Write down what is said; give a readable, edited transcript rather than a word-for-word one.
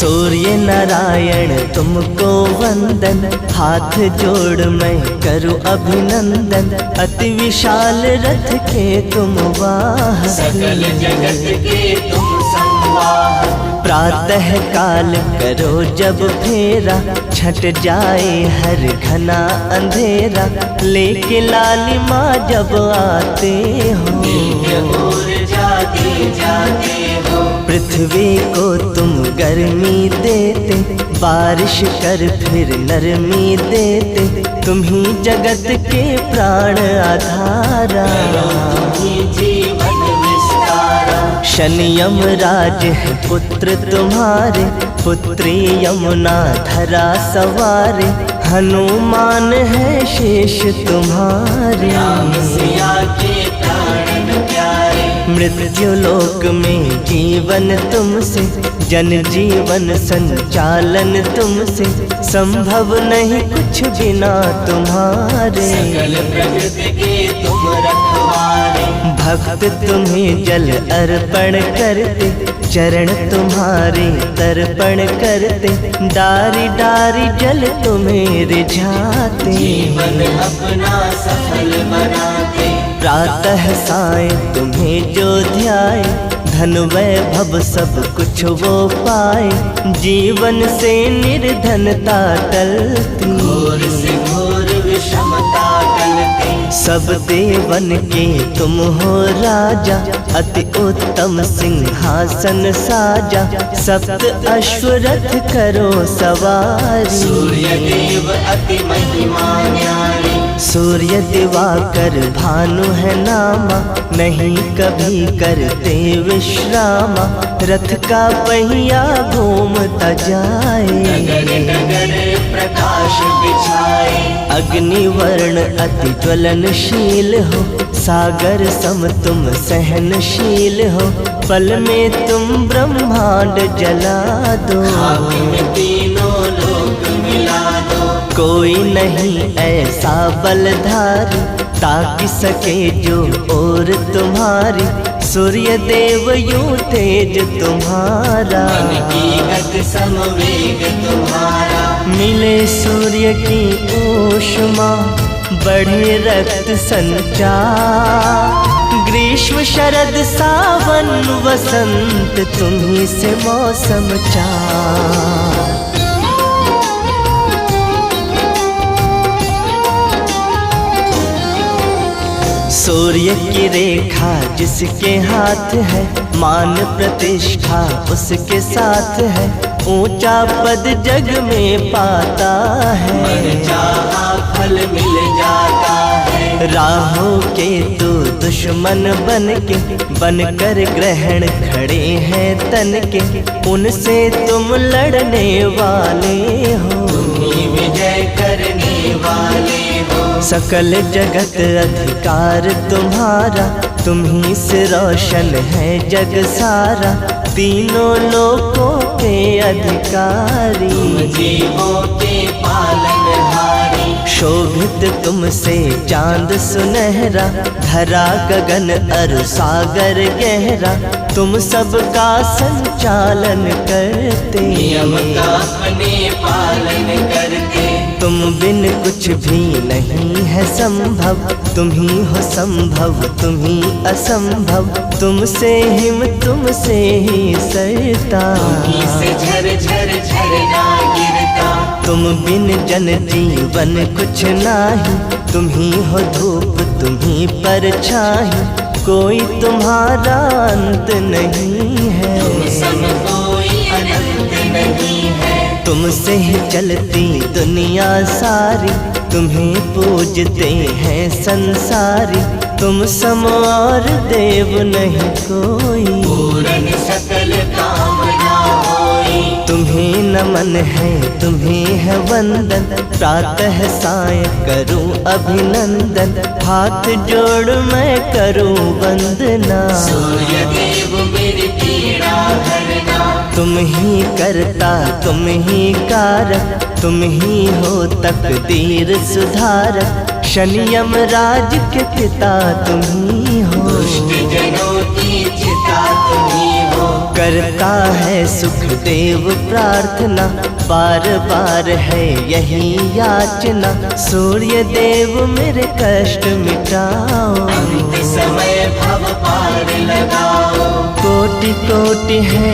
सूर्य नारायण तुमको वंदन, हाथ जोड़ मैं करूं अभिनंदन। अति विशाल रथ के तुम वाहक, सकल जगत के तुम संवाहक। प्रातः काल करो जब फेरा, छट जाए हर घना अंधेरा। लेके लाली माँ जब आते हो, दिव्य और जागे जागे हो। पृथ्वी को तुम गर्मी देते, बारिश कर फिर नरमी देते। तुम ही जगत के प्राण आधारा, जीवन विस्तारा। शनि यमराज है पुत्र तुम्हारे, पुत्री यमुना धरा सवारे। हनुमान है शेष तुम्हारे, राम सिया के प्राण प्यारे। मृत्यु लोक में जीवन तुमसे, जन जीवन संचालन तुमसे। संभव नहीं कुछ बिना तुम्हारे, सकल प्रकृति के तुम रखवारे। भक्त तुम्हें जल अर्पण करते, चरण तुम्हारे तर्पण करते। डारी डारी जल तुम्हें रिझाते, जीवन अपना सफल बनाते। प्रातः साय तुम्हें जो ध्याए, धन वैभव सब कुछ वो पाए। जीवन से निर्धनता टलती, घोर से घोर विषमता टलती। सब देवन के तुम हो राजा, अति उत्तम सिंहासन साजा। सप्त अश्वरथ करो सवारी, सूर्य देव अति महिमा न्यारी। सूर्य दिवाकर भानु है नामा, नहीं कभी करते विश्रामा। रथ का पहिया घूमता जाए, डगर डगर प्रकाश बिछाए। अग्निवर्ण अति ज्वलनशील हो, सागर सम तुम सहनशील हो। पल में तुम ब्रह्मांड जला दो, खाक में तीनों लोक मिला दो। कोई नहीं ऐसा बलधारी, ताकि सके जो और तुम्हारी। सूर्य देव यूं तेज तुम्हारा, मन की गति समवेग तुम्हारा। मिले सूर्य की ऊष्मा, बढ़े रक्त संचार। ग्रीष्म शरद सावन वसंत, तुम्ही से मौसम चार। सूर्य की रेखा जिसके हाथ है, मान प्रतिष्ठा उसके साथ है। ऊंचा पद जग में पाता है, मन चाहा फल मिल जाता है। राहु केतु दुश्मन बनकर ग्रहण खड़े हैं तन के। उनसे तुम लड़ने वाले हो, तुम्ही विजय करने वाले हो। सकल जगत अधिकार तुम्हारा, तुम्ही से रोशन है जग सारा। तीनों लोकों के अधिकारी, जीवों के पालनहारी। शोभित तुमसे चांद सुनहरा, धरा गगन अरु सागर गहरा। तुम सबका संचालन करते, नियम का अपने पालन करते। तुम बिन कुछ भी नहीं है संभव। तुम ही हो संभव, तुम ही असंभव। तुमसे हिम तुमसे ही सरता, तुम्ही से झर झर झरना गिरता। तुम बिन जन जीवन कुछ नाही। तुम ही हो धूप, तुम ही परछाई। कोई तुम्हारा अंत नहीं है, तुम सब कोई अनंत नहीं है। तुमसे ही चलती दुनिया सारी। तुम्हें पूजते हैं संसारी। तुम सम और देव नहीं कोई, पूरन सकल कामना होई। तुम्हें नमन है, तुम्हें है वंदन। प्रातः साय करूं अभिनंदन, हाथ जोड़ मैं करूं वंदना। सूर्य देव मेरी पीड़ा हरना। तुम ही करता, तुम ही कारक, तुम ही हो तकदीर सुधारक। शनि यमराज के पिता तुम ही हो, दुष्ट जनों की चिता तुम ही हो। करता है सुखदेव प्रार्थना, बार बार है यही याचना, सूर्य देव मेरे कष्ट मिटाओ। अंत समय भव पार लगाओ। कोटि कोटि है